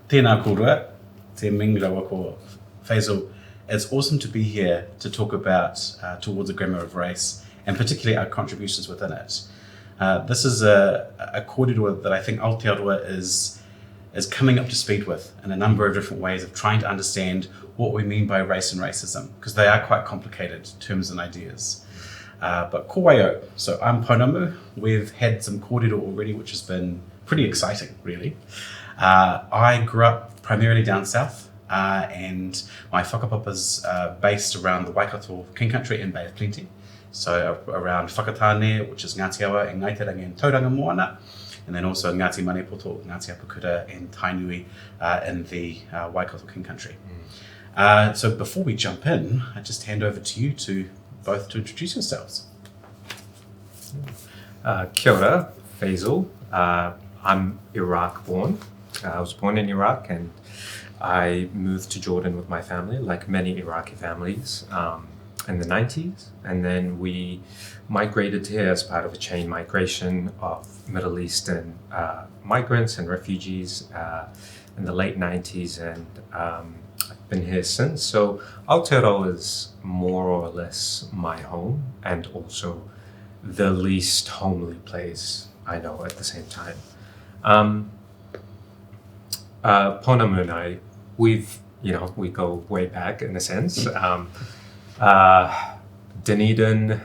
Tēnā kōrua, te Ming rawa ko Faisal. It's awesome to be here to talk about Towards a Grammar of Race, and particularly our contributions within it. This is a kōrero that I think Aotearoa is coming up to speed with in a number of different ways of trying to understand what we mean by race and racism, because they are quite complicated terms and ideas. But ko waio, so I'm Pounamu. We've had some kōrero already, which has been pretty exciting, really. I grew up primarily down south, and my whakapapa's based around the Waikato King Country and Bay of Plenty. So around Whakatāne, which is Ngāti Awa and Ngaiterangi and Tauranga Moana, and then also Ngāti Manepoto, Ngāti Apakura and Tainui in the Waikato King Country. So before we jump in, I just hand over to you two both to introduce yourselves. Kia ora, Faisal. I'm Iraq born. I was born in Iraq and I moved to Jordan with my family, like many Iraqi families, in the 90s. And then we migrated here as part of a chain migration of Middle Eastern migrants and refugees in the late 90s. And I've been here since. So Aotearoa is more or less my home and also the least homely place I know at the same time. Pounamu and I, we go way back in a sense. Dunedin,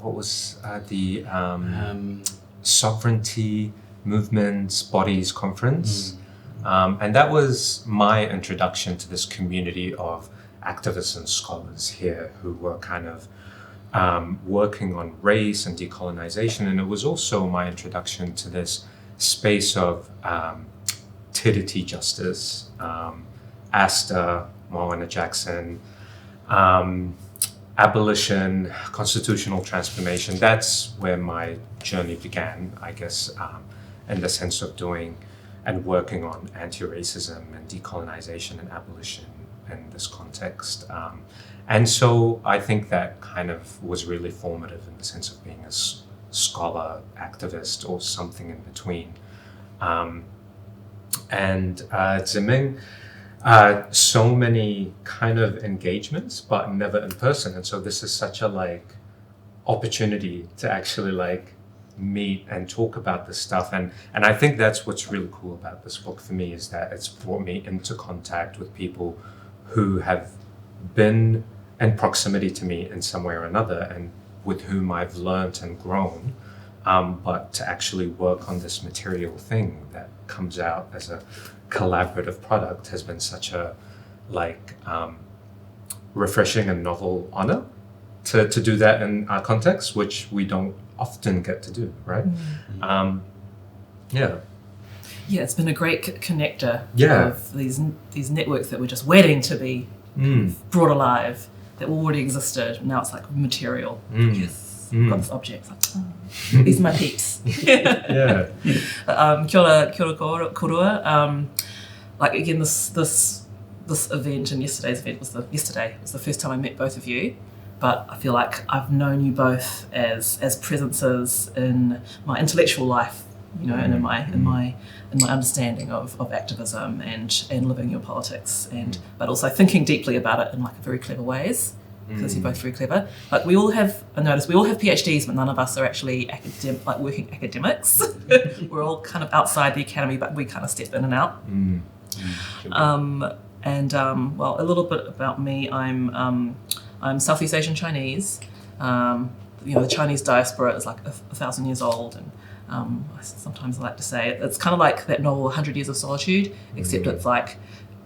what was the Sovereignty Movements Bodies Conference. And that was my introduction to this community of activists and scholars here who were kind of working on race and decolonization. And it was also my introduction to this space of tiriti justice, Asta, Moana Jackson, abolition, constitutional transformation. That's where my journey began, I guess, in the sense of doing and working on anti-racism and decolonization and abolition in this context. And so I think that kind of was really formative in the sense of being a scholar, activist, or something in between. And Ming, so many kind of engagements, but never in person. And so this is such a opportunity to actually meet and talk about this stuff. And I think that's what's really cool about this book for me, is that it's brought me into contact with people who have been in proximity to me in some way or another and with whom I've learned and grown. But to actually work on this material thing that comes out as a collaborative product has been such a refreshing and novel honor to do that in our context, which we don't often get to do, right? Yeah, it's been a great connector of these networks that were just waiting to be brought alive, that already existed. Now it's material. Yes, got this object. These are my peeps. Yeah. Kia ora korua. Again, this event and yesterday's event was the first time I met both of you. But I feel like I've known you both as presences in my intellectual life, and in my understanding of activism and living your politics, but also thinking deeply about it in very clever ways, because you're both very clever. We all have PhDs, but none of us are actually working academics. We're all kind of outside the academy, but we kind of step in and out. A little bit about me. I'm Southeast Asian Chinese. The Chinese diaspora is 1,000 years old, and I sometimes like to say it's kind of like that novel 100 Years of Solitude, except it's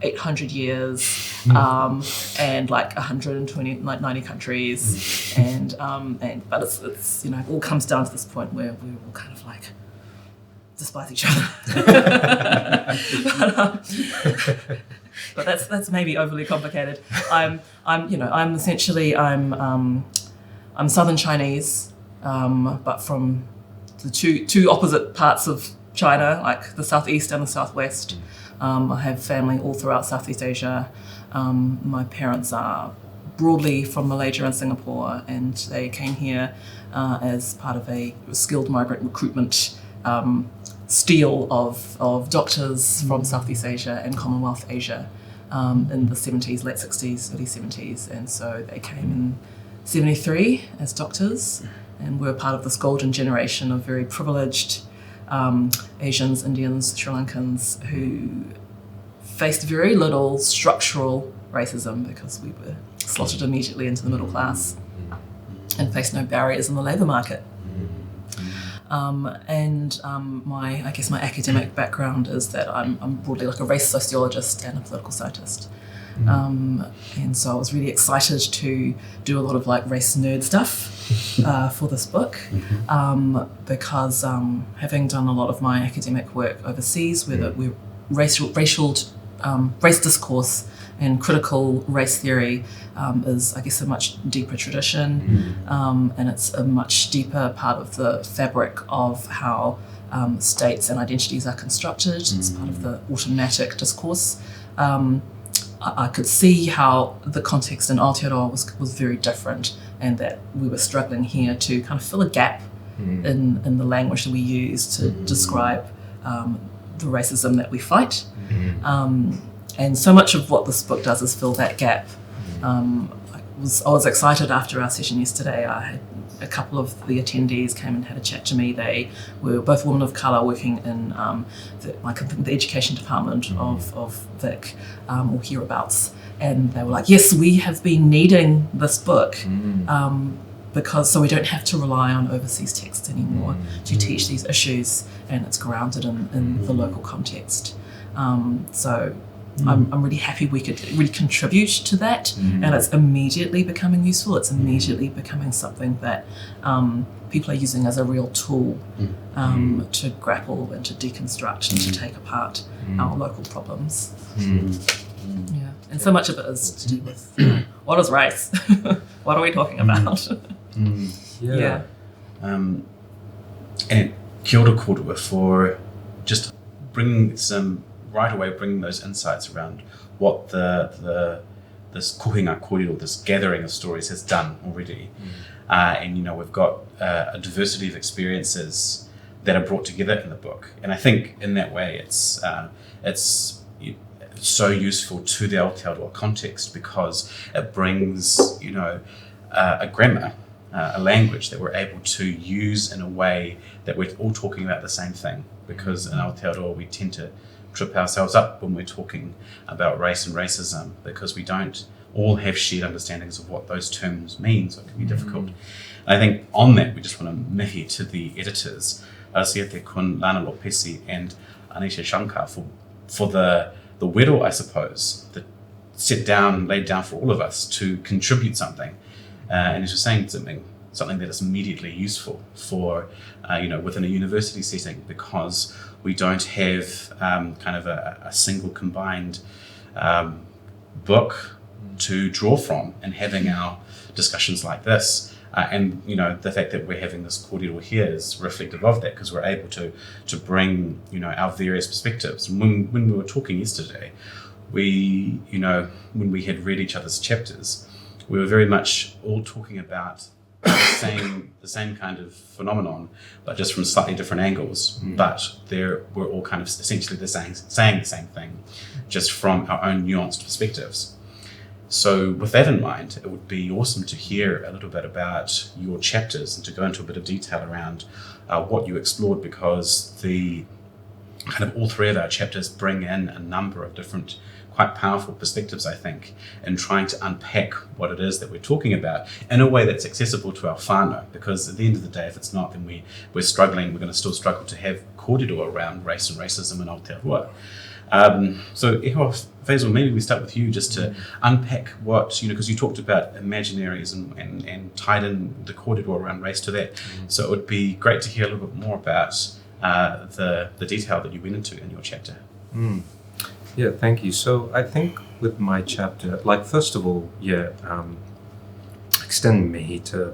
800 years and 120, 90 countries, but it's it all comes down to this point where we're all kind of despise each other. But that's maybe overly complicated. I'm Southern Chinese, but from the two opposite parts of China, the southeast and the southwest. I have family all throughout Southeast Asia. My parents are broadly from Malaysia and Singapore, and they came here as part of a skilled migrant recruitment steel of doctors from Southeast Asia and Commonwealth Asia in the 70s, late 60s, early 70s. And so they came in 73 as doctors and were part of this golden generation of very privileged Asians, Indians, Sri Lankans who faced very little structural racism because we were slotted immediately into the middle class and faced no barriers in the labour market. My academic background is that I'm broadly like a race sociologist and a political scientist. And so I was really excited to do a lot of like race nerd stuff for this book because having done a lot of my academic work overseas where race discourse and critical race theory is, I guess, a much deeper tradition, and it's a much deeper part of the fabric of how states and identities are constructed. It's part of the automatic discourse. I could see how the context in Aotearoa was very different, and that we were struggling here to kind of fill a gap in the language that we use to describe the racism that we fight. And so much of what this book does is fill that gap. I was excited after our session yesterday. I had a couple of the attendees came and had a chat to me. They were both women of colour working in the education department of Vic or hereabouts. And they were like, yes, we have been needing this book because so we don't have to rely on overseas texts anymore to teach these issues, and it's grounded in the local context. I'm really happy we could really contribute to that, and it's immediately becoming useful. It's immediately becoming something that people are using as a real tool to grapple and to deconstruct and to take apart our local problems. Yeah, and so much of it is to do with what is race? What are we talking about? And kia ora kōrua for just bringing those insights around what this kohinga kōrero, this gathering of stories has done already. And we've got a diversity of experiences that are brought together in the book. And I think in that way it's so useful to the Aotearoa context because it brings, a grammar, a language that we're able to use in a way that we're all talking about the same thing. Because in Aotearoa we tend to trip ourselves up when we're talking about race and racism because we don't all have shared understandings of what those terms mean, so it can be difficult. And I think on that we just want to mihi to the editors, Siete Kun, Lana Lopesi and Anisha Shankar for the wero, I suppose, that laid down for all of us to contribute something. And as you're saying, something that is immediately useful for, within a university setting because we don't have kind of a single combined book to draw from in having our discussions like this. And the fact that we're having this kōrero here is reflective of that because we're able to bring our various perspectives. And when we were talking yesterday, when we had read each other's chapters, we were very much all talking about the same kind of phenomenon, but just from slightly different angles. But we're all kind of essentially saying the same thing, just from our own nuanced perspectives. So with that in mind, it would be awesome to hear a little bit about your chapters and to go into a bit of detail around what you explored, because the kind of all three of our chapters bring in a number of different quite powerful perspectives, I think, in trying to unpack what it is that we're talking about in a way that's accessible to our whānau, because at the end of the day, if it's not, then we're struggling, we're going to still struggle to have kōrero around race and racism in Aotearoa. So Faisal, maybe we start with you just to unpack what, because you talked about imaginaries and tied in the kōrero around race to that. So it would be great to hear a little bit more about the detail that you went into in your chapter. Yeah, thank you. So I think with my chapter, first of all, extend me to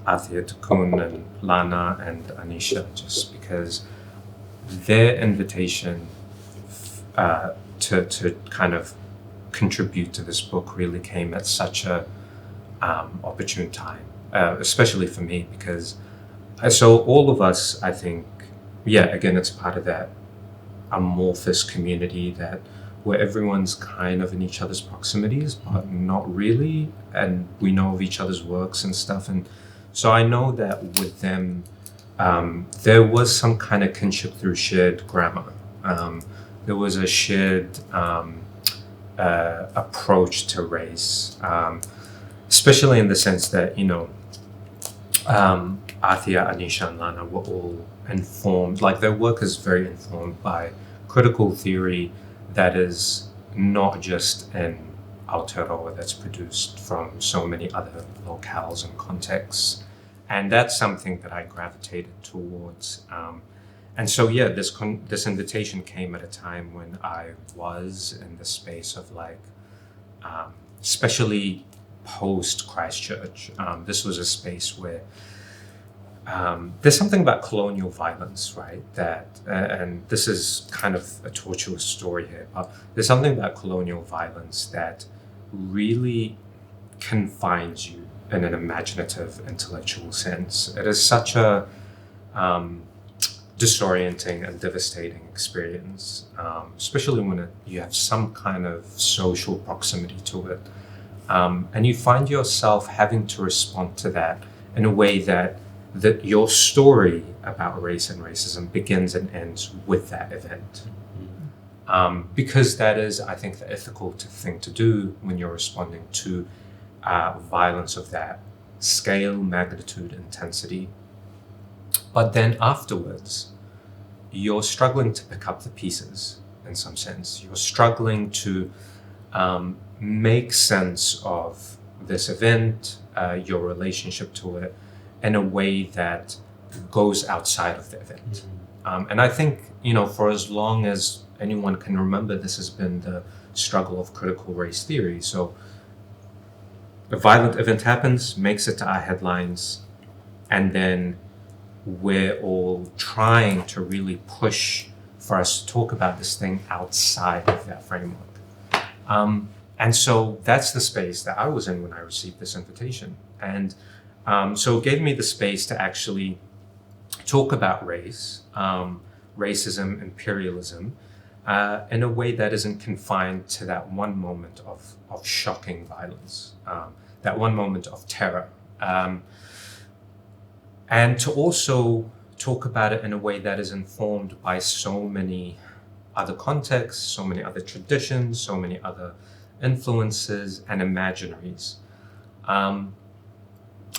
Athea, to Kun and Lana and Anisha, just because their invitation to kind of contribute to this book really came at such a opportune time, especially for me, because so all of us, I think, again, it's part of that amorphous community that where everyone's kind of in each other's proximities, but not really, and we know of each other's works and stuff. And so I know that with them, there was some kind of kinship through shared grammar. There was a shared approach to race, especially in the sense that, Aotearoa, Anisha, and Lana were all informed, like their work is very informed by critical theory that is not just in Aotearoa, that's produced from so many other locales and contexts. And that's something that I gravitated towards. And so, this invitation came at a time when I was in the space of especially post Christchurch. This was a space where there's something about colonial violence, right? And this is kind of a tortuous story here, but there's something about colonial violence that really confines you in an imaginative, intellectual sense. It is such a disorienting and devastating experience, especially when you have some kind of social proximity to it. And you find yourself having to respond to that in a way that your story about race and racism begins and ends with that event. Because that is, I think, the ethical thing to do when you're responding to violence of that scale, magnitude, intensity. But then afterwards, you're struggling to pick up the pieces in some sense. You're struggling to make sense of this event, your relationship to it, in a way that goes outside of the event. And I think, for as long as anyone can remember, this has been the struggle of critical race theory. So a violent event happens, makes it to our headlines, and then we're all trying to really push for us to talk about this thing outside of that framework. And so that's the space that I was in when I received this invitation. And so it gave me the space to actually talk about race, racism, imperialism, in a way that isn't confined to that one moment of shocking violence, that one moment of terror. And to also talk about it in a way that is informed by so many other contexts, so many other traditions, so many other influences and imaginaries.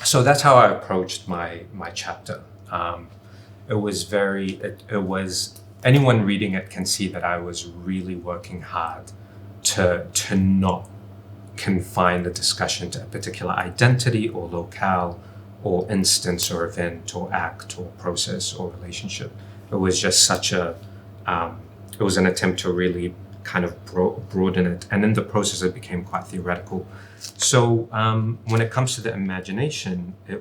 So that's how I approached my chapter. It was anyone reading it can see that I was really working hard to not confine the discussion to a particular identity or locale or instance or event or act or process or relationship. It was just it was an attempt to really kind of broaden it. And in the process, it became quite theoretical. So when it comes to the imagination, the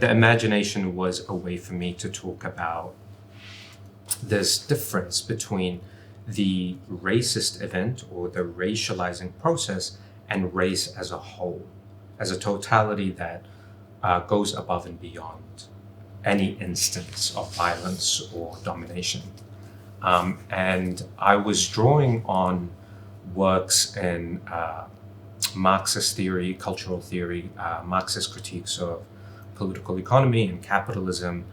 imagination was a way for me to talk about this difference between the racist event or the racializing process and race as a whole, as a totality that goes above and beyond any instance of violence or domination. And I was drawing on works in Marxist theory, cultural theory, Marxist critiques of political economy and capitalism,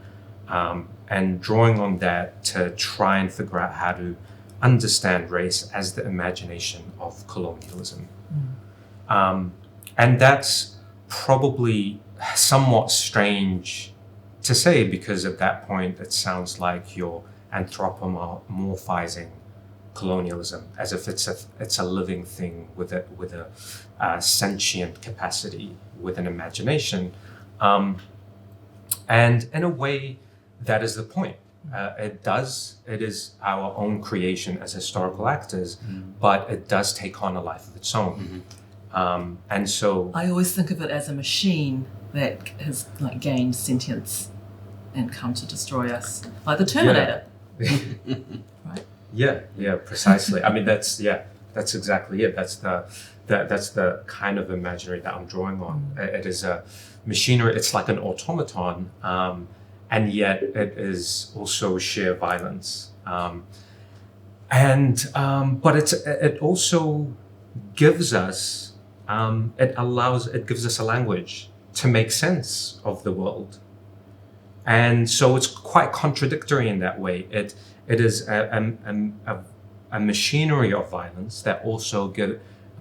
and drawing on that to try and figure out how to understand race as the imagination of colonialism. And that's probably somewhat strange to say, because at that point it sounds like you're anthropomorphizing colonialism as if it's a living thing with a sentient capacity, with an imagination, and in a way that is the point. It is our own creation as historical actors, but it does take on a life of its own. And so I always think of it as a machine that has gained sentience and come to destroy us, like the Terminator. Right? Yeah, precisely. I mean, that's exactly it. That's the kind of imaginary that I'm drawing on. It is a machinery. It's like an automaton, and yet it is also sheer violence. But it also gives us it gives us a language to make sense of the world, and so it's quite contradictory in that way. It is a machinery of violence that also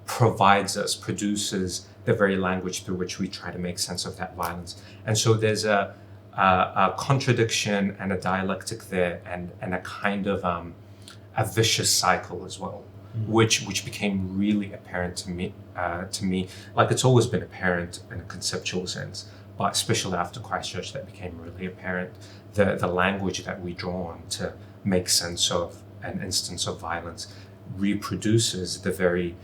produces the very language through which we try to make sense of that violence. And so there's a contradiction and a dialectic there, and a kind of a vicious cycle as well, which became really apparent to me. Like it's always been apparent in a conceptual sense, but especially after Christchurch, that became really apparent. The language that we draw on to make sense of an instance of violence reproduces the very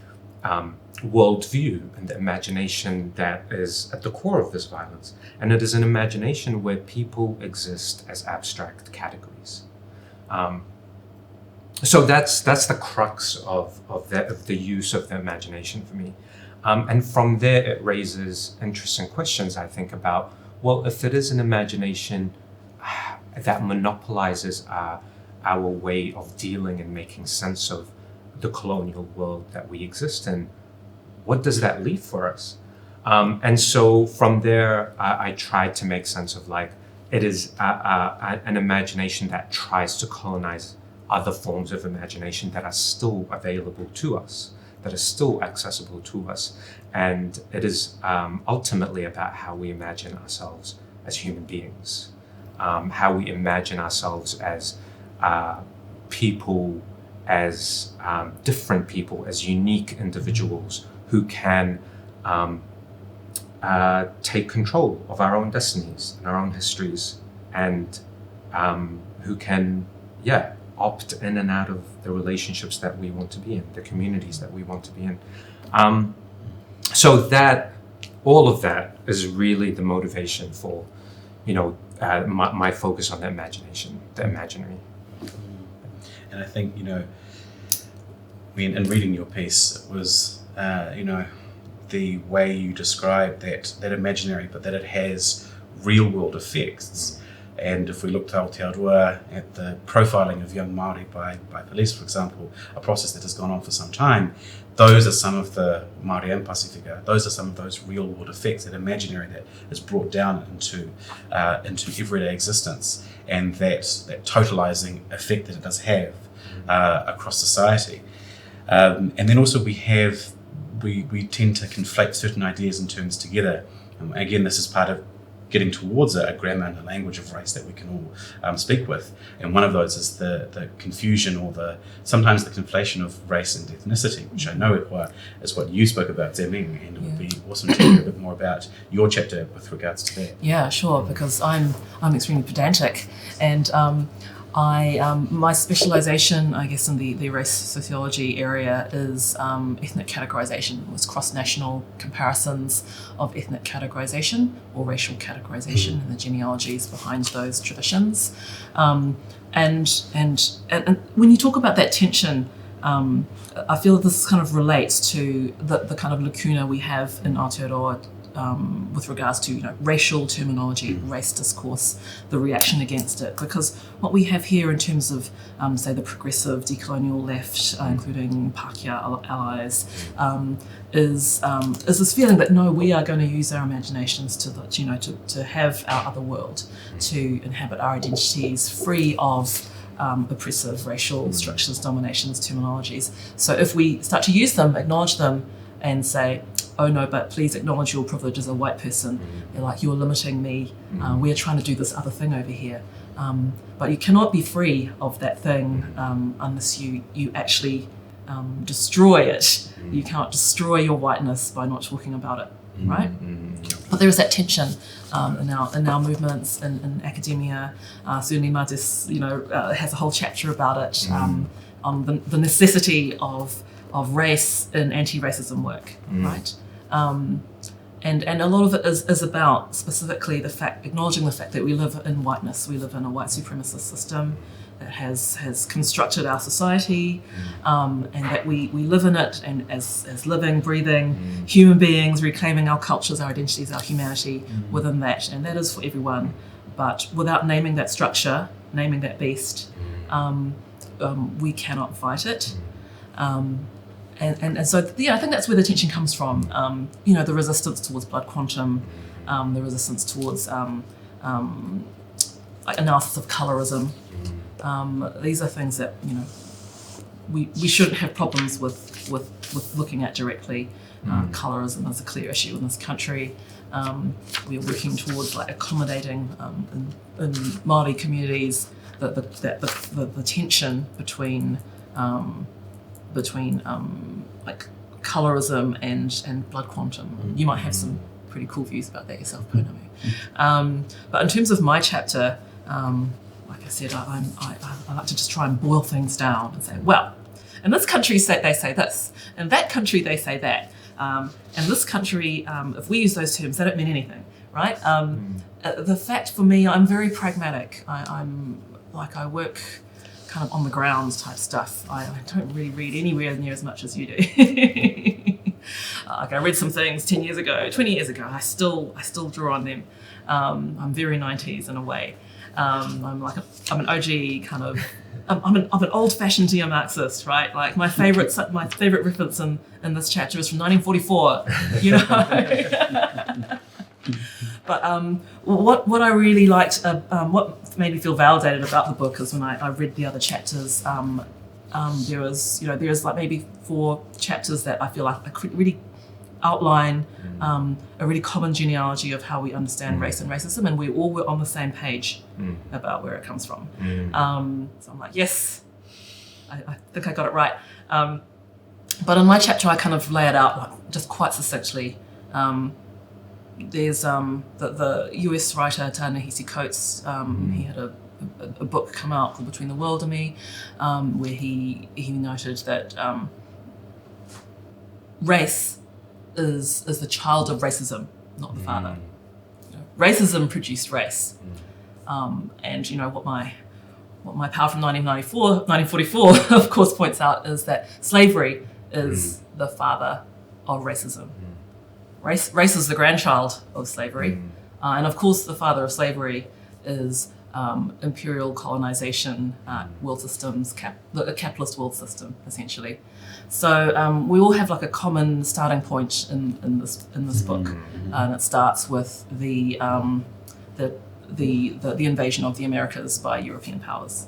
worldview and the imagination that is at the core of this violence. And it is an imagination where people exist as abstract categories. So that's the crux of the use of the imagination for me. And from there, it raises interesting questions, I think, about, well, if it is an imagination that monopolizes our way of dealing and making sense of the colonial world that we exist in, what does that leave for us? And so from there, I tried to make sense of, like, it is an imagination that tries to colonize other forms of imagination that are still available to us, that are still accessible to us. And it is ultimately about how we imagine ourselves as human beings, how we imagine ourselves as people, as different people, as unique individuals who can take control of our own destinies and our own histories, and who can, opt in and out of the relationships that we want to be in, the communities that we want to be in. So that, all of that is really the motivation for, my focus on the imagination, the imaginary. And I think, in reading your piece, it was, the way you describe that imaginary, but that it has real world effects. And if we look to Aotearoa, at the profiling of young Māori by police, for example, a process that has gone on for some time, those are some of the Māori and Pasifika, those are some of those real world effects, that imaginary that is brought down into everyday existence, and that totalizing effect that it does have across society. And then also we tend to conflate certain ideas and terms together. Again, this is part of getting towards a grammar and a language of race that we can all speak with. And one of those is the confusion, or sometimes the conflation of race and ethnicity, which I know is what you spoke about, Ming, and it would be awesome to hear a bit more about your chapter with regards to that. Yeah, sure, because I'm extremely pedantic, and my specialisation, I guess, in the race sociology area is ethnic categorisation, was cross-national comparisons of ethnic categorisation or racial categorisation and the genealogies behind those traditions. And when you talk about that tension, I feel that this kind of relates to the kind of lacuna we have in Aotearoa with regards to racial terminology, race discourse, the reaction against it. Because what we have here in terms of, say, the progressive decolonial left, including Pākehā allies, is this feeling that no, we are going to use our imaginations to have our other world, to inhabit our identities free of oppressive racial structures, dominations, terminologies. So if we start to use them, acknowledge them, and say, oh no, but please acknowledge your privilege as a white person. They're like, you're limiting me. We're trying to do this other thing over here. But you cannot be free of that thing unless you actually destroy it. You cannot destroy your whiteness by not talking about it, right? But there is that tension in our movements, in academia. Certainly Martis, has a whole chapter about it, on the necessity of race in anti-racism work, right? And a lot of it is about specifically acknowledging the fact that we live in whiteness. We live in a white supremacist system that has constructed our society, and that we live in it, and as living, breathing human beings, reclaiming our cultures, our identities, our humanity within that. And that is for everyone. but without naming that structure, naming that beast, we cannot fight it. And so, I think that's where the tension comes from. The resistance towards blood quantum, the resistance towards like analysis of colorism. These are things that we shouldn't have problems with looking at directly. Colorism is a clear issue in this country. We're working towards like accommodating in Māori communities the tension between like colorism and blood quantum. You might have some pretty cool views about that yourself, Pounamu. But in terms of my chapter, like I said, I like to just try and boil things down and say, well, in this country they say this, in that country they say that, in this country, if we use those terms, they don't mean anything, right? The fact for me, I'm very pragmatic. I work kind of on the ground type stuff. I don't really read anywhere near as much as you do. Like I read some things 10 years ago, 20 years ago. I still draw on them. I'm very 90s in a way. I'm an OG kind of. I'm an old-fashioned neo-Marxist, right? Like my favorite reference in this chapter is from 1944. But what I really liked, what made me feel validated about the book is when I read the other chapters. There's like maybe 4 chapters that I feel like I could really outline a really common genealogy of how we understand race and racism, and we all were on the same page about where it comes from. So I'm like, yes, I think I got it right. But in my chapter, I kind of lay it out just quite succinctly. There's the US writer Ta-Nehisi Coates. He had a book come out called Between the World and Me, where he noted that race is the child of racism, not the father. Racism produced race. And what my pal from 1944 of course points out is that slavery is the father of racism. Race is the grandchild of slavery. And of course the father of slavery is imperial colonization, world systems, a capitalist world system, essentially. So we all have like a common starting point in this book, and it starts with the invasion of the Americas by European powers.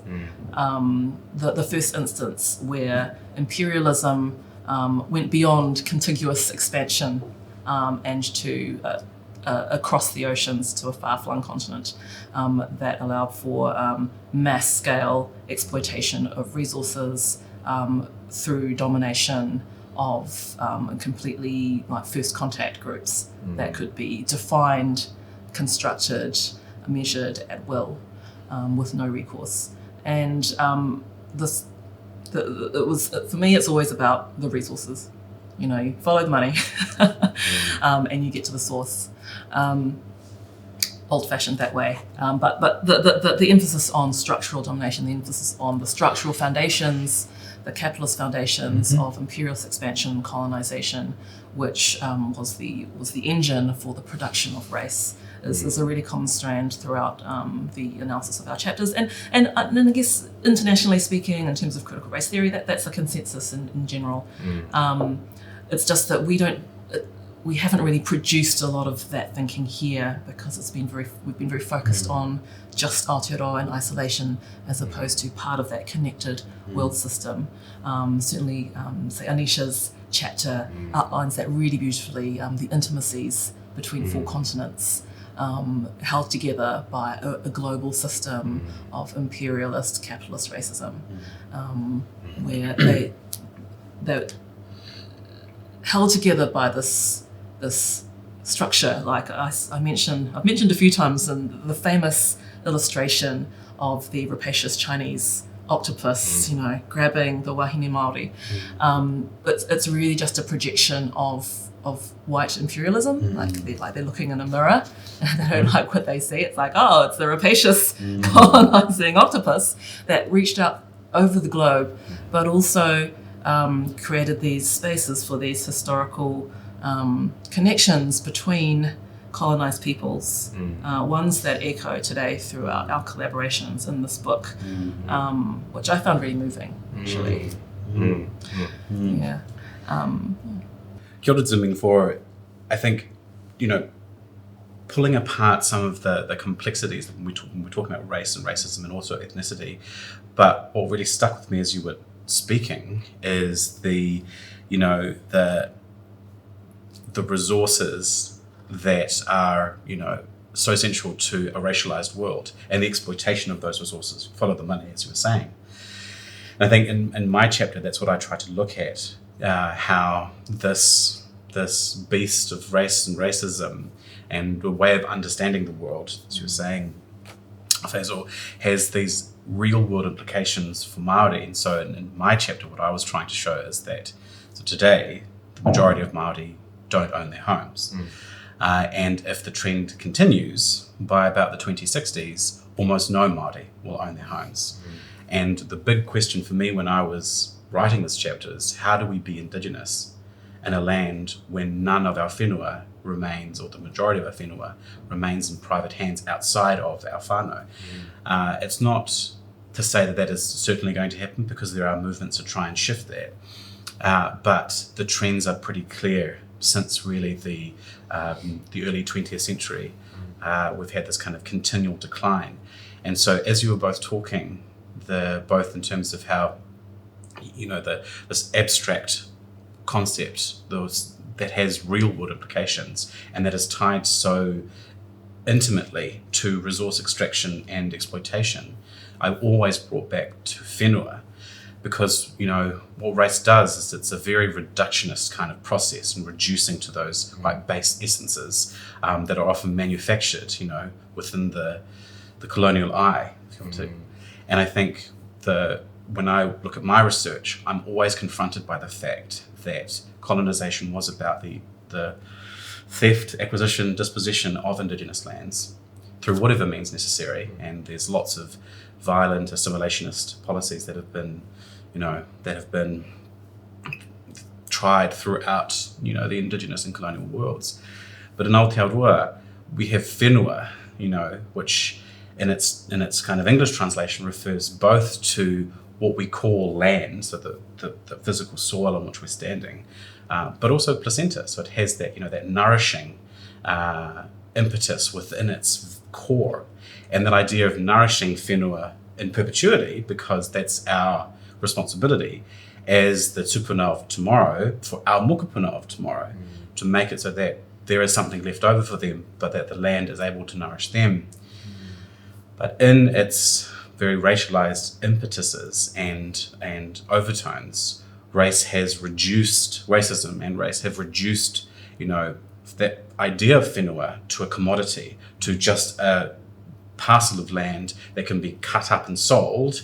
The first instance where imperialism went beyond contiguous expansion and to across the oceans to a far-flung continent that allowed for mass-scale exploitation of resources through domination of completely like first contact groups that could be defined, constructed, measured at will with no recourse. And it was for me, it's always about the resources. You follow the money and you get to the source. Old-fashioned that way, but the emphasis on structural domination, the emphasis on the structural foundations, the capitalist foundations of imperialist expansion and colonization, which was the engine for the production of race, is a really common strand throughout the analysis of our chapters, and I guess internationally speaking, in terms of critical race theory, that's a consensus in general. It's just that we haven't really produced a lot of that thinking here because we've been very focused on just Aotearoa in isolation as opposed to part of that connected world system. Certainly, say Anisha's chapter outlines that really beautifully, the intimacies between 4 continents held together by a global system of imperialist capitalist racism, where they're held together by this structure, like I've mentioned a few times, in the famous illustration of the rapacious Chinese octopus, grabbing the wahine Māori. But it's really just a projection of white imperialism. Like they're looking in a mirror and they don't like what they see. It's like, oh, it's the rapacious colonizing octopus that reached out over the globe, but also created these spaces for these historical connections between colonised peoples, ones that echo today throughout our collaborations in this book, which I found really moving, actually. Yeah. Kia ora Ming, for, I think, pulling apart some of the complexities when we're talking about race and racism and also ethnicity. But what really stuck with me as you were speaking is the resources that are, so essential to a racialized world and the exploitation of those resources. Follow the money, as you were saying. And I think in my chapter, that's what I try to look at, how this beast of race and racism and the way of understanding the world, as you were saying, Faisal, has these real world implications for Māori. And so in my chapter, what I was trying to show is that today, the majority of Māori don't own their homes. And if the trend continues, by about the 2060s, almost no Māori will own their homes. And the big question for me when I was writing this chapter is, how do we be Indigenous in a land when none of our whenua remains, or the majority of our whenua remains in private hands outside of our whānau? It's not to say that is certainly going to happen, because there are movements to try and shift that. But the trends are pretty clear since really the early 20th century. We've had this kind of continual decline. And so as you were both talking, both in terms of how, this abstract concept that has real world implications and that is tied so intimately to resource extraction and exploitation, I've always brought back to whenua, because, what race does is it's a very reductionist kind of process and reducing to those quite base essences that are often manufactured, within the colonial eye. And I think when I look at my research, I'm always confronted by the fact that colonisation was about the theft, acquisition, dispossession of Indigenous lands through whatever means necessary. And there's lots of violent assimilationist policies that have been, tried throughout, the Indigenous and colonial worlds. But in Aotearoa, we have whenua, which in its kind of English translation refers both to what we call land, so the physical soil on which we're standing, but also placenta. So it has that, that nourishing impetus within its core. And that idea of nourishing whenua in perpetuity, because that's our responsibility as the tupuna of tomorrow, for our mokopuna of tomorrow, to make it so that there is something left over for them, but that the land is able to nourish them. But in its very racialized impetuses and overtones, racism and race have reduced, that idea of whenua to a commodity, to just a parcel of land that can be cut up and sold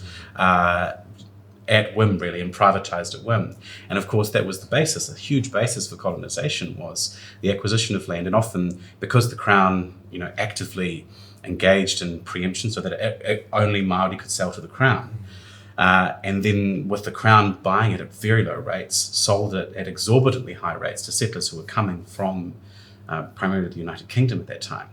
at whim, really, and privatized at whim. And of course, that was the basis, a huge basis for colonization was the acquisition of land. And often, because the Crown, actively engaged in preemption so that only Māori could sell to the Crown. And then with the Crown buying it at very low rates, sold it at exorbitantly high rates to settlers who were coming from primarily the United Kingdom at that time.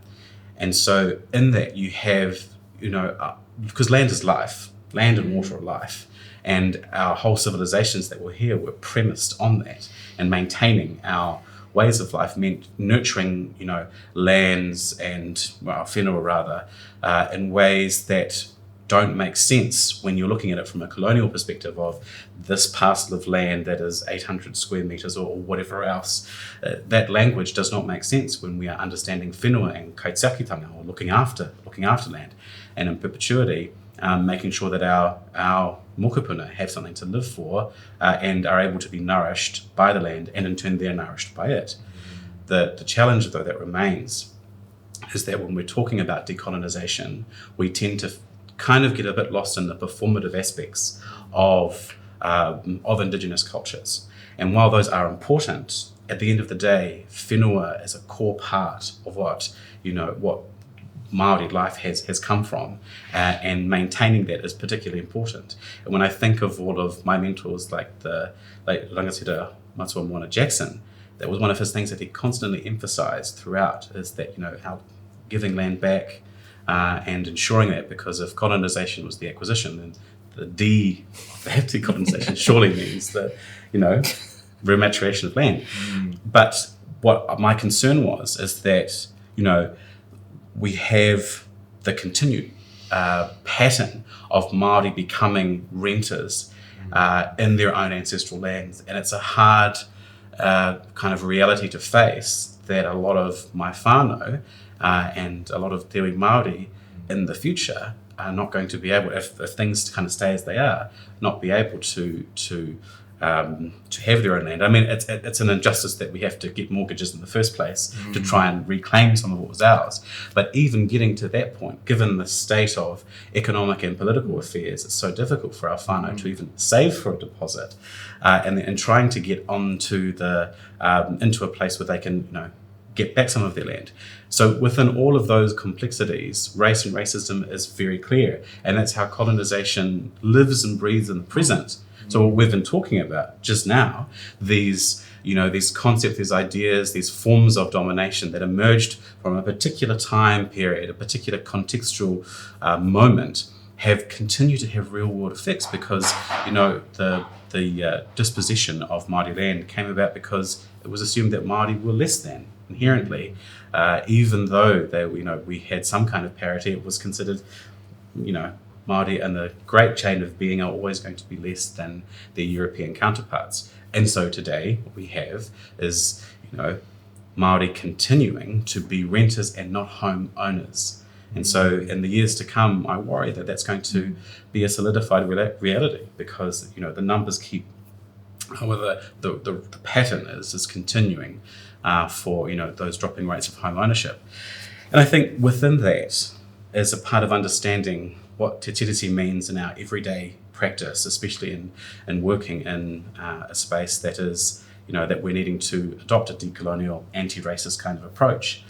And so in that you have, because land is life, land and water are life, and our whole civilizations that were here were premised on that, and maintaining our ways of life meant nurturing, lands and, whenua rather, in ways that don't make sense when you're looking at it from a colonial perspective of this parcel of land that is 800 square meters or whatever else. That language does not make sense when we are understanding whenua and kaitiakitanga, or looking after land, and in perpetuity, making sure that our mokopuna have something to live for and are able to be nourished by the land, and in turn they're nourished by it. The challenge, though, that remains is that when we're talking about decolonization, we tend to kind of get a bit lost in the performative aspects of Indigenous cultures. And while those are important, at the end of the day, whenua is a core part of what Māori life has come from, and maintaining that is particularly important. And when I think of all of my mentors, like the late Rangatira Matua Moana Jackson, that was one of his things that he constantly emphasized throughout, is that, how giving land back and ensuring that, because if colonization was the acquisition, then the D of that decolonization surely means that, rematuration of land. But what my concern was is that, we have the continued pattern of Māori becoming renters in their own ancestral lands. And it's a hard kind of reality to face, that a lot of my whānau and a lot of Te Iwi Māori in the future are not going to be able, if things kind of stay as they are, not be able to have their own land. I mean, it's an injustice that we have to get mortgages in the first place to try and reclaim some of what was ours. But even getting to that point, given the state of economic and political affairs, it's so difficult for our whānau to even save for a deposit, and trying to get onto into a place where they can, get back some of their land. So within all of those complexities, race and racism is very clear, and that's how colonization lives and breathes in the present. So what we've been talking about just now, these concepts, these ideas, these forms of domination that emerged from a particular time period, a particular contextual moment, have continued to have real world effects, because the dispossession of Māori land came about because it was assumed that Māori were less than inherently, even though we had some kind of parity. It was considered, Māori and the great chain of being are always going to be less than their European counterparts. And so today what we have is, Māori continuing to be renters and not home owners. And so in the years to come, I worry that that's going to be a solidified reality, because, the numbers keep, the pattern is continuing for, those dropping rates of home ownership. And I think within that is a part of understanding what te tiriti means in our everyday practice, especially in working in a space that is, that we're needing to adopt a decolonial, anti-racist kind of approach.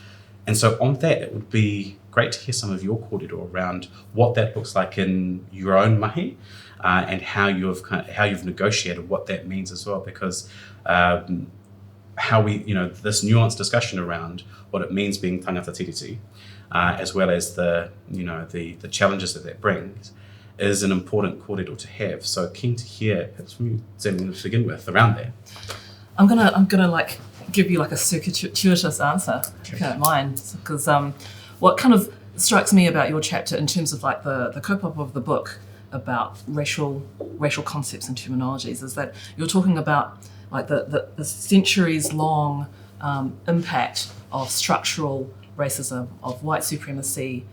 And so on that, it would be great to hear some of your kōrero around what that looks like in your own mahi, and how you've negotiated what that means as well, because how we, this nuanced discussion around what it means being tangata tiriti, as well as the challenges that brings, is an important kōrero to have. So keen to hear, perhaps from you, Zem, to begin with, around that. I'm gonna give you a circuitous answer, if you don't mind, because what kind of strikes me about your chapter in terms of the kaupapa of the book about racial concepts and terminologies is that you're talking about the centuries long impact of structural racism, of white supremacy,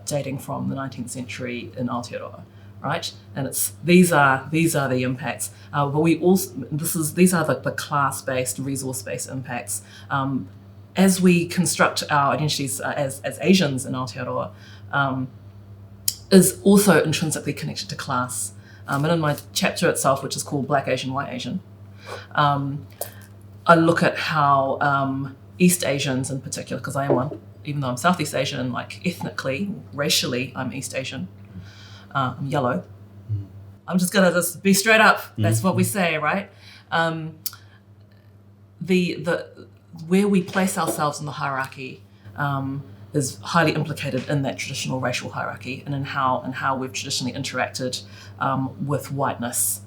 dating from the 19th century in Aotearoa, right? And these are the impacts. But we also these are the class-based, resource-based impacts. As we construct our identities as Asians in Aotearoa, is also intrinsically connected to class. And in my chapter itself, which is called Black Asian, White Asian, I look at how East Asians in particular, because I am one, even though I'm Southeast Asian, ethnically, racially, I'm East Asian. I'm yellow. I'm just gonna be straight up. That's what we say, right? Where we place ourselves in the hierarchy is highly implicated in that traditional racial hierarchy, and in how we've traditionally interacted with whiteness.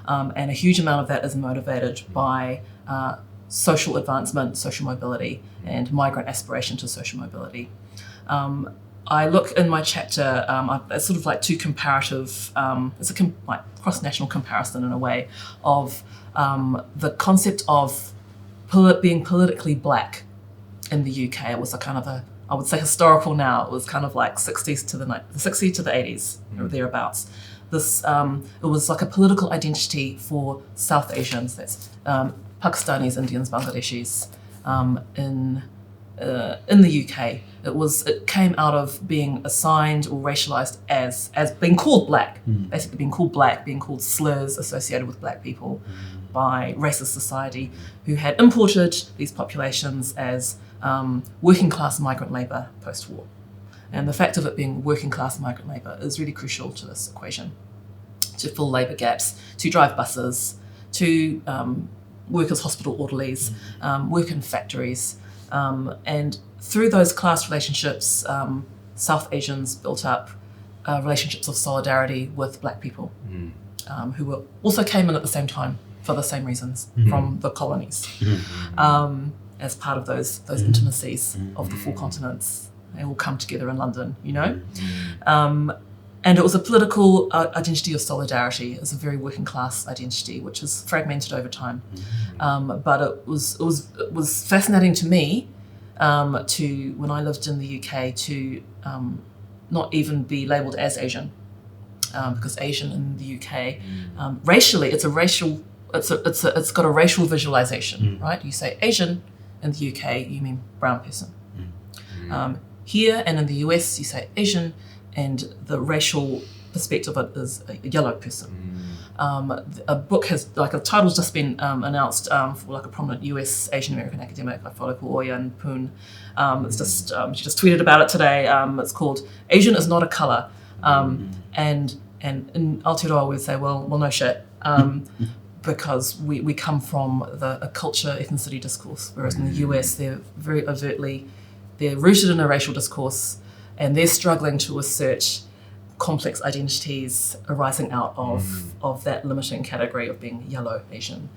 And a huge amount of that is motivated by social advancement, social mobility, and migrant aspiration to social mobility. I look in my chapter, it's sort of two comparative, it's a cross-national comparison in a way of the concept of being politically black in the UK. It was I would say historical now. It was kind of 60s to the 60s to the 80s or thereabouts. This it was a political identity for South Asians. That's Pakistanis, Indians, Bangladeshis in the UK. It came out of being assigned or racialized as being called black, basically being called black, being called slurs associated with black people by racist society, who had imported these populations as working class migrant labour post-war. And the fact of it being working class migrant labour is really crucial to this equation, to fill labour gaps, to drive buses, to work as hospital orderlies, work in factories. And through those class relationships, South Asians built up relationships of solidarity with Black people, who also came in at the same time for the same reasons from the colonies, as part of those intimacies of the four continents. They all come together in London, you know? And it was a political identity of solidarity. It was a very working class identity, which is fragmented over time. But it was fascinating to me to, when I lived in the UK, to not even be labelled as Asian, because Asian in the UK, racially, it's got a racial visualization, right? You say Asian in the UK, you mean brown person. Here and in the US, you say Asian, and the racial perspective of it is a yellow person. A book has, like, a title's just been announced for like a prominent US Asian American academic I follow called Oya Poon. It's just she just tweeted about it today. It's called "Asian is Not a Color," and in Aotearoa we say, well, no shit, because we come from a culture ethnicity discourse, whereas in the US they're very overtly, they're rooted in a racial discourse, and they're struggling to assert complex identities arising out of that limiting category of being yellow Asian.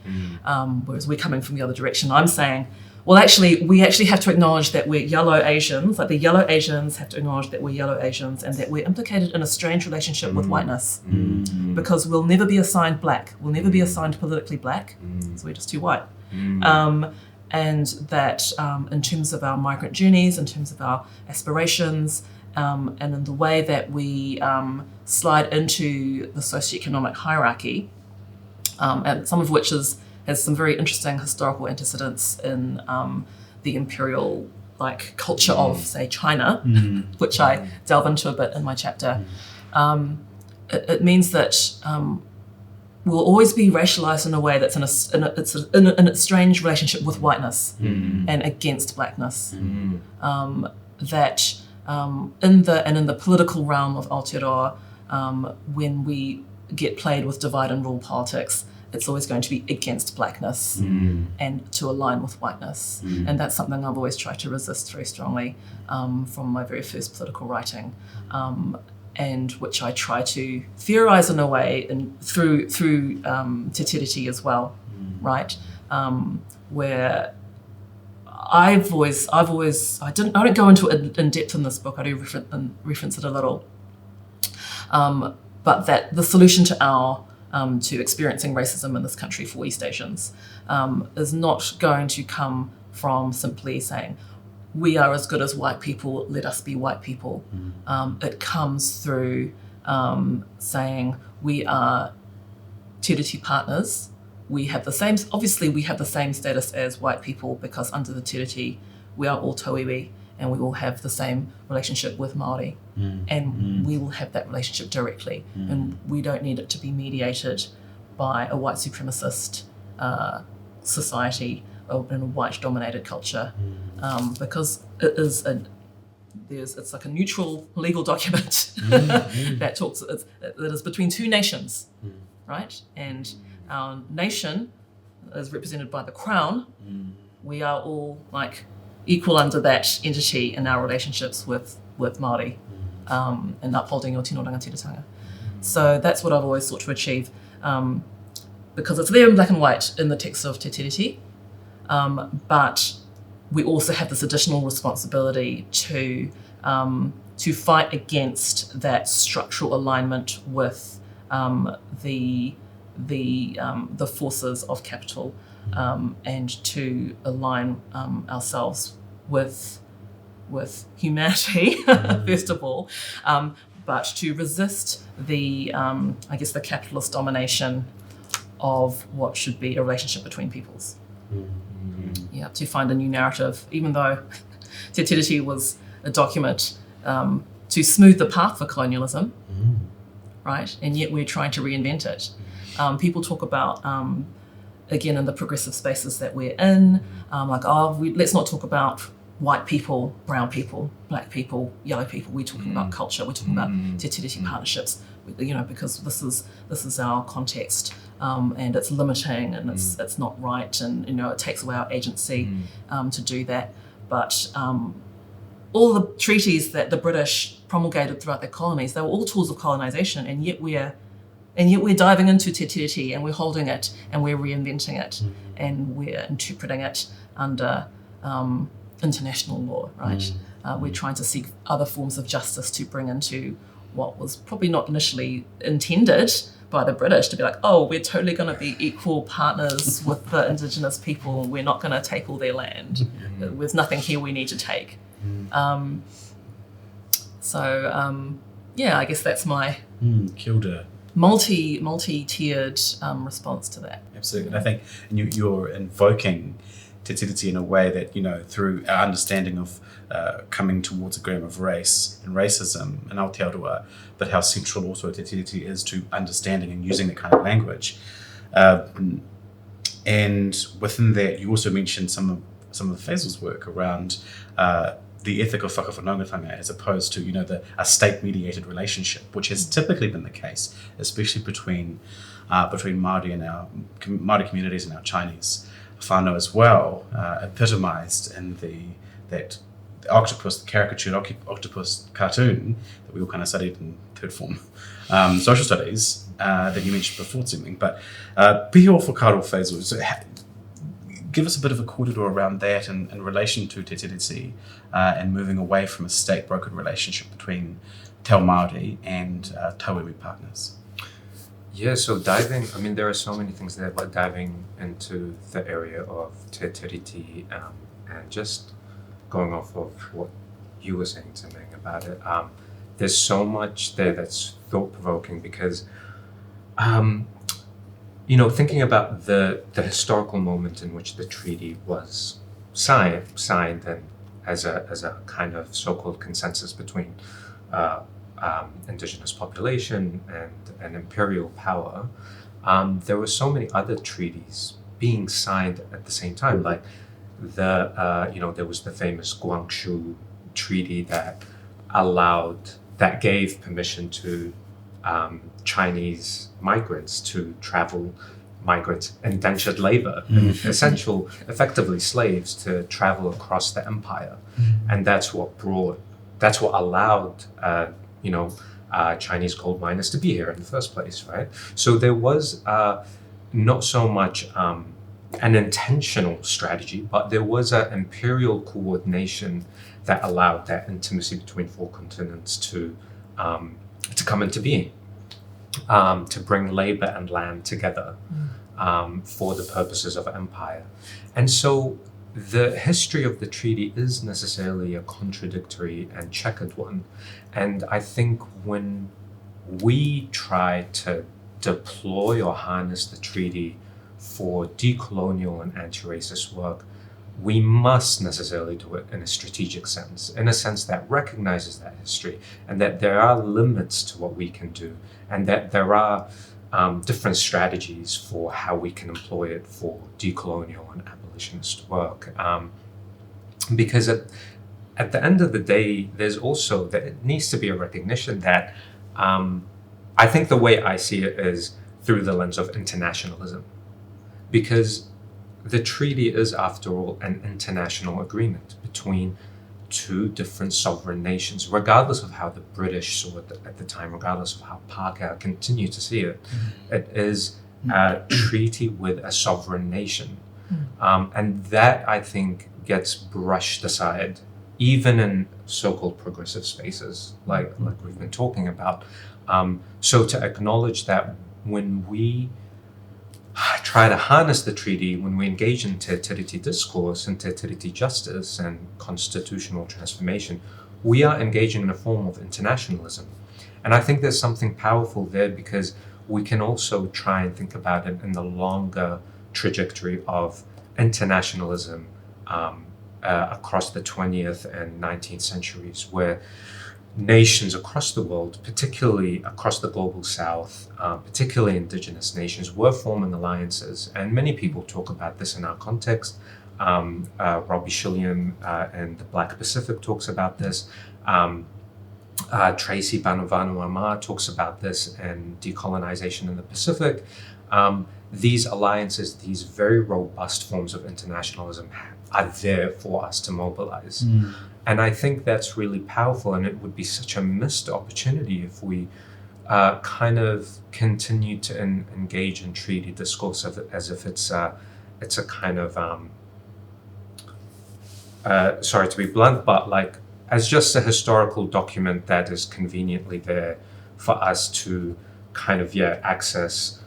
Whereas we're coming from the other direction. I'm saying, well, we actually have to acknowledge that we're yellow Asians, like the yellow Asians have to acknowledge that we're yellow Asians and that we're implicated in a strange relationship with whiteness, because we'll never be assigned Black, we'll never be assigned politically Black, so we're just too white. And that in terms of our migrant journeys, in terms of our aspirations, and in the way that we slide into the socioeconomic hierarchy, and some of which has some very interesting historical antecedents in the imperial culture of, say, China, which I delve into a bit in my chapter. It means that we'll always be racialized in a way that's in a strange relationship with whiteness and against Blackness. That in the political realm of Aotearoa, when we get played with divide and rule politics, it's always going to be against Blackness and to align with whiteness. And that's something I've always tried to resist very strongly from my very first political writing, and which I try to theorize in a way and through Te Tiriti as well, right? Where I don't go into it in depth in this book. I do reference it a little, but that the solution to experiencing racism in this country for East Asians is not going to come from simply saying, we are as good as white people, let us be white people. It comes through saying we are Tiriti partners. We have the same status as white people, because under the Tiriti, we are all tauiwi and we will have the same relationship with Māori, and we will have that relationship directly, and we don't need it to be mediated by a white supremacist society in a white-dominated culture, because it's like a neutral legal document that is between two nations, right? And our nation is represented by the Crown. We are all equal under that entity in our relationships with Māori, and upholding your tino rangatiratanga. So that's what I've always sought to achieve, because it's there in black and white in the text of Te Tiriti, but we also have this additional responsibility to fight against that structural alignment with the forces of capital, and to align ourselves with humanity first of all, but to resist the capitalist domination of what should be a relationship between peoples. Yeah, to find a new narrative, even though Te Tiriti was a document to smooth the path for colonialism, right? And yet we're trying to reinvent it. People talk about, again, in the progressive spaces that we're in, let's not talk about white people, brown people, black people, yellow people. We're talking about culture. We're talking about Te Tiriti partnerships. because this is our context, and it's limiting, and it's not right, and it takes away our agency to do that. But all the treaties that the British promulgated throughout their colonies, they were all tools of colonisation, and yet we're diving into te tiriti, and we're holding it, and we're reinventing it, and we're interpreting it under international law, right? We're trying to seek other forms of justice to bring into what was probably not initially intended by the British to be like, oh, we're totally going to be equal partners with the Indigenous people, and we're not going to take all their land. There's nothing here we need to take. I guess that's my Kilda. multi-tiered response to that. Absolutely. And I think you're invoking te tiriti in a way that, through our understanding of coming towards agreement of race and racism in Aotearoa, but how central also te tiriti is to understanding and using that kind of language. And within that, you also mentioned some of Faisal's work around the ethic of whakawhanaungatanga, as opposed to, a state-mediated relationship, which has typically been the case, especially between Māori and our Māori communities and our Chinese whānau as well, epitomised in the octopus, the caricatured octopus cartoon that we all kind of studied in third form social studies that you mentioned before, Ming. But pihi o whakaaro, Faisal, so give us a bit of a kōrero around that in relation to te tiriti and moving away from a state-brokered relationship between Te Ao Māori and tauiwi partners. Yeah, so there are so many things there, but diving into the area of te tiriti and just going off of what you were saying to Ming about it, there's so much there that's thought-provoking because, thinking about the historical moment in which the treaty was signed and as a kind of so-called consensus between indigenous population and imperial power, there were so many other treaties being signed at the same time. Like there was the famous Guangzhou Treaty that gave permission to Chinese migrants to travel, indentured labor, and effectively slaves to travel across the empire, and that's what allowed Chinese gold miners to be here in the first place, right? So there was not so much an intentional strategy, but there was an imperial coordination that allowed that intimacy between four continents to come into being, to bring labor and land together for the purposes of empire. And so the history of the treaty is necessarily a contradictory and checkered one. And I think when we try to deploy or harness the treaty for decolonial and anti-racist work, we must necessarily do it in a strategic sense, in a sense that recognizes that history and that there are limits to what we can do, and that there are different strategies for how we can employ it for decolonial and abolitionist work. Because at the end of the day, there's also that it needs to be a recognition that I think the way I see it is through the lens of internationalism, because the treaty is, after all, an international agreement between two different sovereign nations, regardless of how the British saw it at the time, regardless of how Pākehā continue to see it. It is a treaty with a sovereign nation. And that, I think, gets brushed aside, even in so-called progressive spaces, like we've been talking about. So to acknowledge that when we try to harness the treaty, when we engage in te tiriti discourse and te tiriti justice and constitutional transformation, we are engaging in a form of internationalism. And I think there's something powerful there, because we can also try and think about it in the longer trajectory of internationalism across the 20th and 19th centuries, where nations across the world, particularly across the global south, particularly indigenous nations, were forming alliances. And many people talk about this in our context. Robbie Shillian in the Black Pacific talks about this. Tracy Banavanuama talks about this in Decolonization in the Pacific. These alliances, these very robust forms of internationalism are there for us to mobilize. And I think that's really powerful, and it would be such a missed opportunity if we kind of continue to engage in treaty discourse as if it's a kind of, sorry to be blunt, but like as just a historical document that is conveniently there for us to kind of, access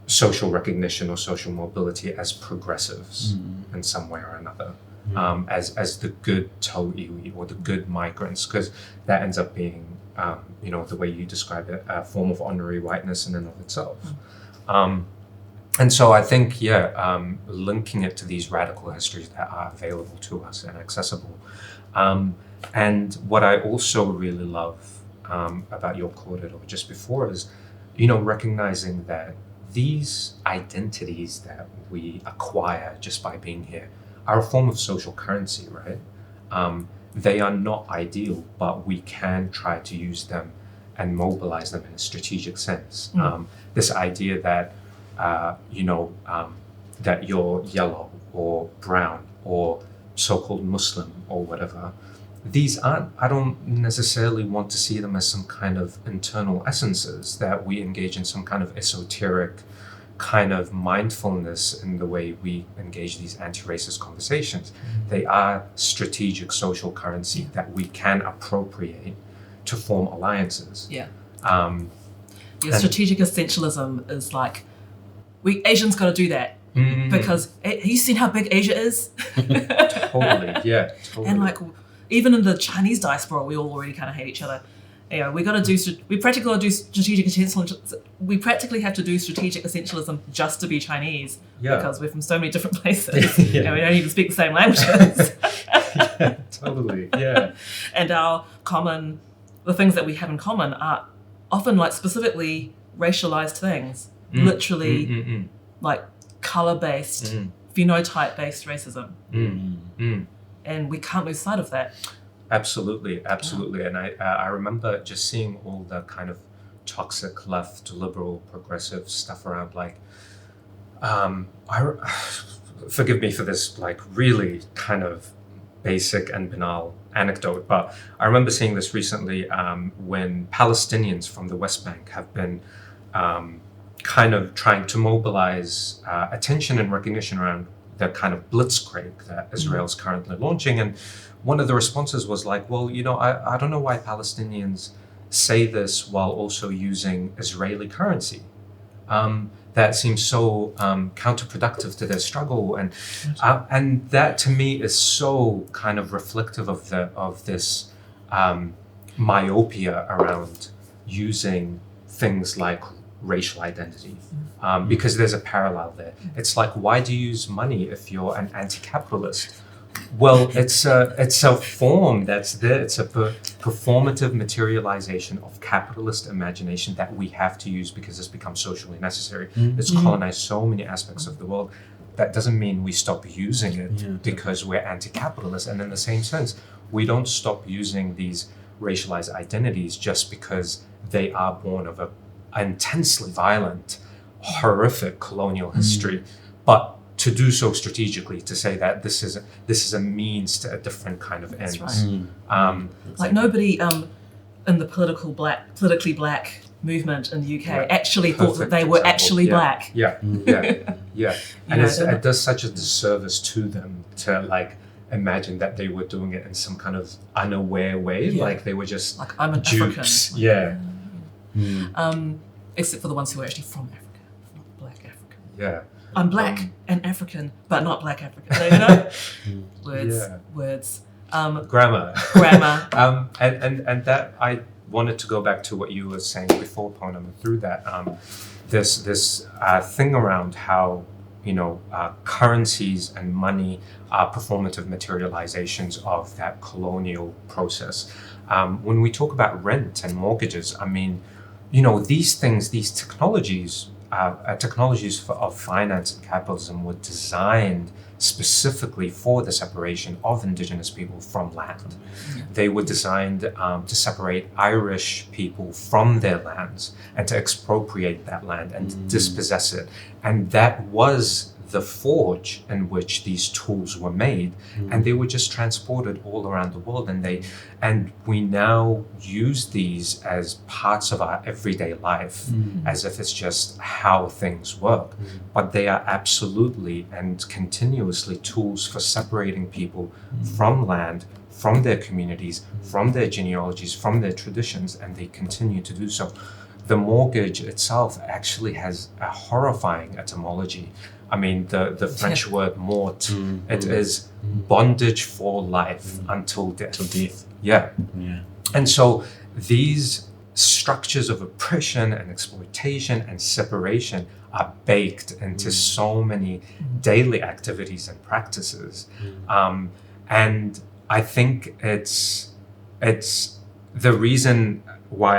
social recognition or social mobility as progressives in some way or another, as the good tauiwi or the good migrants, because that ends up being, the way you describe it, a form of honorary whiteness in and of itself. And so I think, linking it to these radical histories that are available to us and accessible. And what I also really love about your corridor just before is, recognizing that these identities that we acquire just by being here are a form of social currency, right? They are not ideal, but we can try to use them and mobilize them in a strategic sense. This idea that, that you're yellow or brown or so-called Muslim or whatever, these aren't, I don't necessarily want to see them as some kind of internal essences that we engage in some kind of esoteric kind of mindfulness in the way we engage these anti-racist conversations. They are strategic social currency that we can appropriate to form alliances. Strategic essentialism is like, Asians got to do that because have you seen how big Asia is? Totally. And like, even in the Chinese diaspora, we all already kind of hate each other. We practically got to do strategic essentialism. We practically have to do strategic essentialism just to be Chinese because we're from so many different places. And we don't even speak the same languages. Totally. And the things that we have in common are often like specifically racialized things, literally like color-based, phenotype-based racism. And we can't lose sight of that. Absolutely. And I remember just seeing all the kind of toxic left, liberal, progressive stuff around, like, forgive me for this, like, really kind of basic and banal anecdote, but I remember seeing this recently when Palestinians from the West Bank have been kind of trying to mobilize attention and recognition around the kind of blitzkrieg that Israel's currently launching. And one of the responses was like, well, I don't know why Palestinians say this while also using Israeli currency. That seems so counterproductive to their struggle, and that to me is so kind of reflective of this myopia around using things like racial identity, because there's a parallel there. It's like, why do you use money if you're an anti-capitalist? Well, it's a form that's there. It's a performative materialization of capitalist imagination that we have to use because it's become socially necessary. It's colonized so many aspects of the world. That doesn't mean we stop using it because we're anti-capitalist. And in the same sense, we don't stop using these racialized identities just because they are born of an intensely violent, horrific colonial history. But to do so strategically, to say that this is a means to a different kind of end. Right. Like nobody in the politically black movement in the UK actually thought that they were actually black. And it does such a disservice to them to like imagine that they were doing it in some kind of unaware way, like they were just like, I'm an dupes. African. Except for the ones who are actually from Africa, not black African. I'm black and African, but not black African. Words. Grammar. And that I wanted to go back to what you were saying before, Pounamu, through that. This thing around how currencies and money are performative materializations of that colonial process. When we talk about rent and mortgages, I mean, these things, these technologies of finance and capitalism were designed specifically for the separation of Indigenous people from land. They were designed to separate Irish people from their lands and to expropriate that land and dispossess it. And that was the forge in which these tools were made, and they were just transported all around the world. And we now use these as parts of our everyday life, as if it's just how things work. But they are absolutely and continuously tools for separating people from land, from their communities, from their genealogies, from their traditions, and they continue to do so. The mortgage itself actually has a horrifying etymology. I mean, the French word mort, it is bondage for life until death. Till death. Yeah. Yeah. And so these structures of oppression and exploitation and separation are baked into so many daily activities and practices. And I think it's the reason why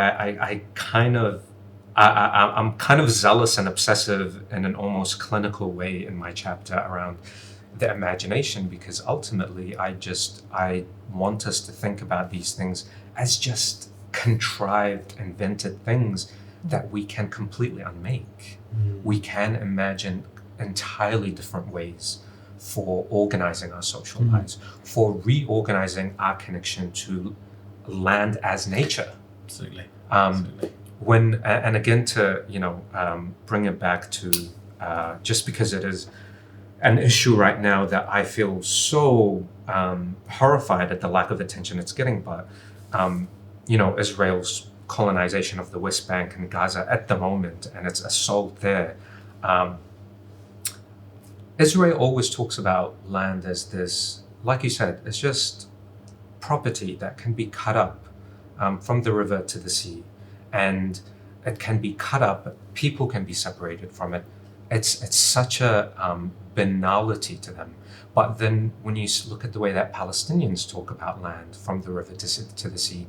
I'm kind of zealous and obsessive in an almost clinical way in my chapter around the imagination, because ultimately I want us to think about these things as just contrived, invented things that we can completely unmake. We can imagine entirely different ways for organizing our social lives, for reorganizing our connection to land as nature. Absolutely. And again, to bring it back to just because it is an issue right now that I feel so horrified at the lack of attention it's getting, but Israel's colonization of the West Bank and Gaza at the moment and its assault there. Israel always talks about land as this, like you said, it's just property that can be cut up from the river to the sea. And it can be cut up, people can be separated from it. It's such a banality to them. But then when you look at the way that Palestinians talk about land from the river to the sea,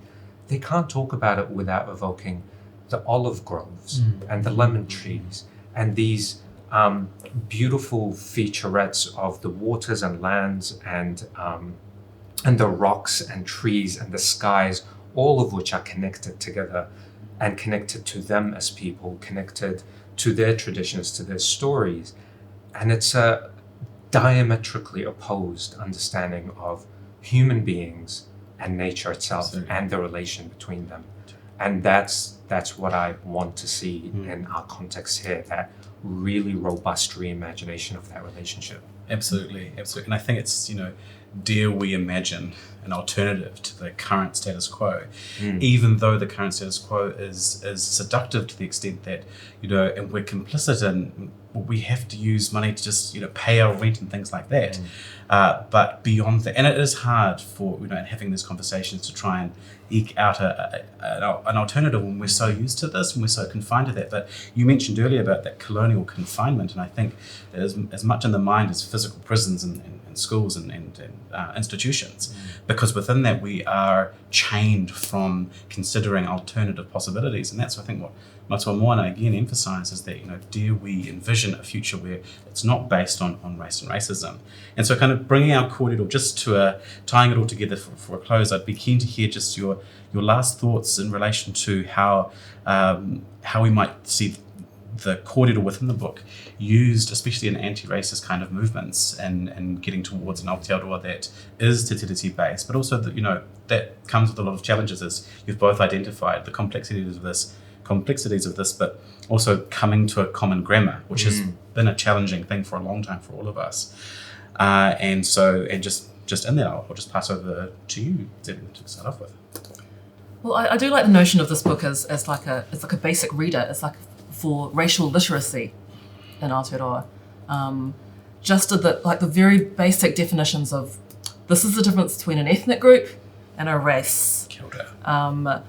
they can't talk about it without evoking the olive groves and the lemon trees and these beautiful featurettes of the waters and lands and the rocks and trees and the skies, all of which are connected together and connected to them as people, connected to their traditions, to their stories. And it's a diametrically opposed understanding of human beings and nature itself. Absolutely. And the relation between them. And that's what I want to see in our context here, that really robust reimagination of that relationship. Absolutely. And I think it's, dare we imagine an alternative to the current status quo, even though the current status quo is seductive to the extent that, and we're complicit in, we have to use money to just, pay our rent and things like that. But beyond that, and it is hard for, having these conversations to try and eke out an alternative when we're so used to this and we're so confined to that. But you mentioned earlier about that colonial confinement, and I think as much in the mind as physical prisons and schools and institutions, because within that we are chained from considering alternative possibilities. And that's, I think, what Matua Moana again emphasises, that, dare we envision a future where it's not based on race and racism. And so kind of bringing our kōrero just to tying it all together for a close, I'd be keen to hear just your last thoughts in relation to how we might see the kōrero within the book used, especially in anti-racist kind of movements and getting towards an Aotearoa that is te tiriti based, but also that, that comes with a lot of challenges, as you've both identified, the complexities of this, but also coming to a common grammar, which has been a challenging thing for a long time for all of us. And just in there, I'll just pass over to you, Zeb, to start off with. Well, I do like the notion of this book as like a basic reader. It's like for racial literacy in Aotearoa. Just the very basic definitions of this is the difference between an ethnic group and a race. Kia ora.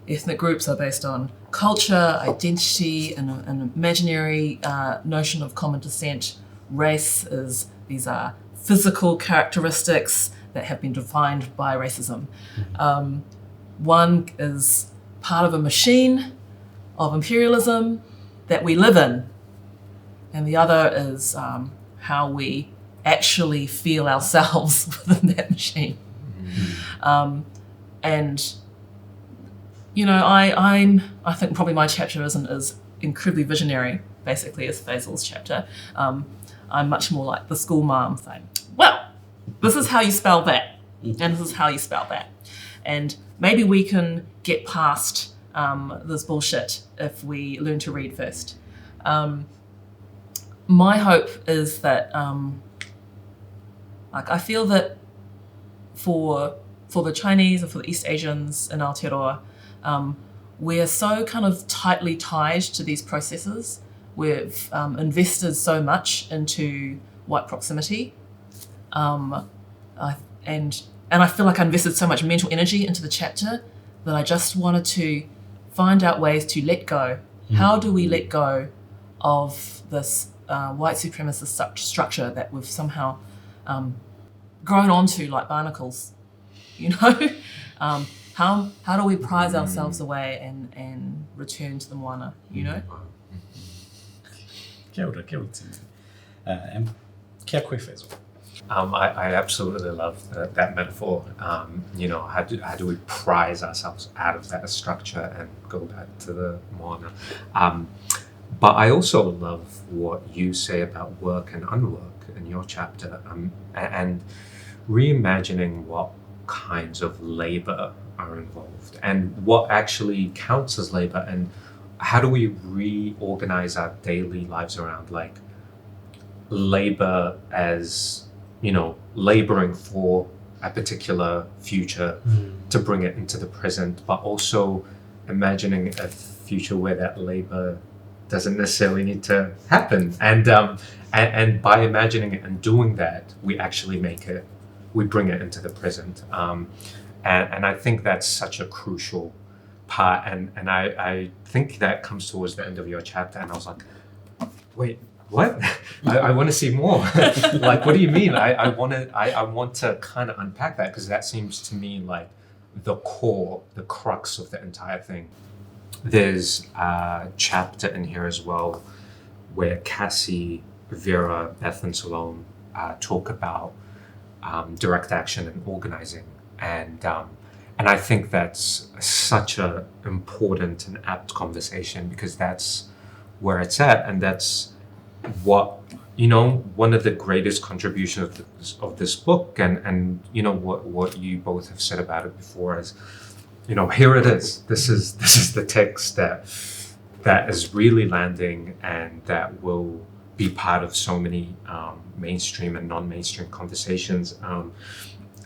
Ethnic groups are based on culture, identity, and an imaginary notion of common descent. Race these are physical characteristics that have been defined by racism. One is part of a machine of imperialism that we live in, and the other is how we actually feel ourselves within that machine. And you know, I think probably my chapter isn't as incredibly visionary, basically, as Faisal's chapter. I'm much more like the school mom saying, well, this is how you spell that, and this is how you spell that. And maybe we can get past this bullshit if we learn to read first. My hope is that, I feel that for the Chinese or for the East Asians in Aotearoa, we're so kind of tightly tied to these processes. We've invested so much into white proximity, and I feel like I invested so much mental energy into the chapter that I just wanted to find out ways to let go. How do we let go of this white supremacist structure that we've somehow grown onto like barnacles? You know, how do we prize ourselves away and return to the moana? You know. Kia ora, kia ora tēnei. And kia koe, Faisal. I absolutely love that metaphor. You know, how do we prize ourselves out of that structure and go back to the moana? But I also love what you say about work and unwork in your chapter, and reimagining what kinds of labor are involved and what actually counts as labor, and how do we reorganize our daily lives around like labor as, you know, laboring for a particular future to bring it into the present, but also imagining a future where that labor doesn't necessarily need to happen. And by imagining it and doing that, we actually we bring it into the present. And I think that's such a crucial part. And I think that comes towards the end of your chapter. And I was like, wait, what? I want to see more. Like, what do you mean? I want to kind of unpack that, because that seems to me like the core, the crux of the entire thing. There's a chapter in here as well where Cassie, Vera, Beth, and Salome talk about direct action and organizing, and I think that's such a important and apt conversation, because that's where it's at, and that's what, you know, one of the greatest contributions of this book, and you know what you both have said about it before is, you know, here it is. This is the text that is really landing, and that will be part of so many mainstream and non-mainstream conversations.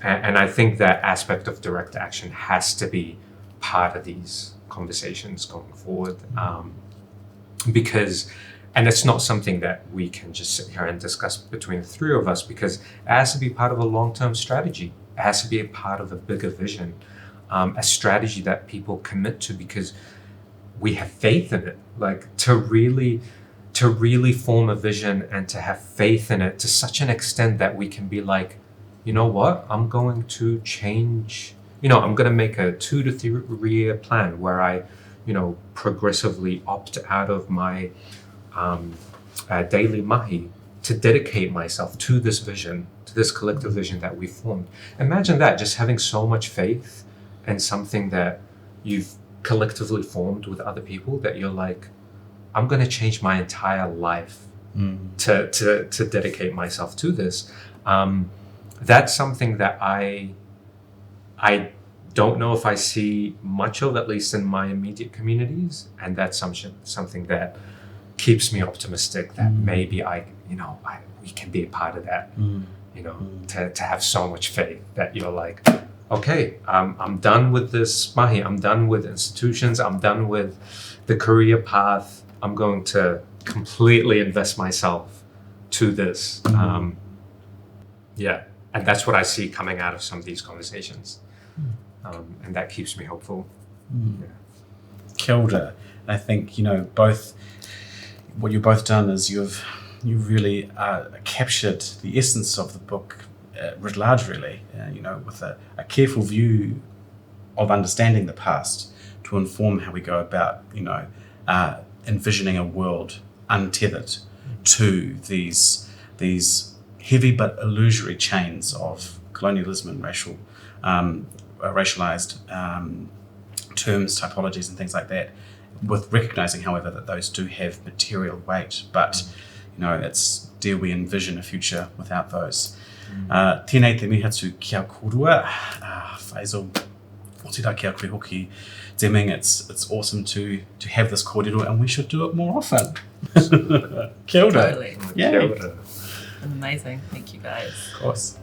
And I think that aspect of direct action has to be part of these conversations going forward, because, and it's not something that we can just sit here and discuss between the three of us, because it has to be part of a long-term strategy. It has to be a part of a bigger vision, a strategy that people commit to, because we have faith in it. Like, to really form a vision and to have faith in it to such an extent that we can be like, you know what, I'm going to change, you know, I'm going to make a 2 to 3 year plan where I, you know, progressively opt out of my daily mahi to dedicate myself to this vision, to this collective vision that we formed. Imagine that, just having so much faith in something that you've collectively formed with other people, that you're like, I'm going to change my entire life to dedicate myself to this. That's something that I don't know if I see much of, at least in my immediate communities, and that's something that keeps me optimistic that maybe we can be a part of that. You know, to have so much faith that you're like, okay, I'm done with this mahi, I'm done with institutions, I'm done with the career path. I'm going to completely invest myself to this. And that's what I see coming out of some of these conversations. And that keeps me hopeful. Yeah. Kia ora. I think, you know, what you've both done is you've really captured the essence of the book writ large, really, you know, with a careful view of understanding the past to inform how we go about, you know, envisioning a world untethered to these heavy but illusory chains of colonialism and racialized terms, typologies, and things like that, with recognizing, however, that those do have material weight, but it's dare we envision a future without those. Tēnei te miha tu kia korua, Faisal, o te rā kia koe hoki, te Ming, it's awesome to have this kōrero, and we should do it more often. Kia ora. Totally. Yay. Kia ora. Amazing. Thank you guys. Of course.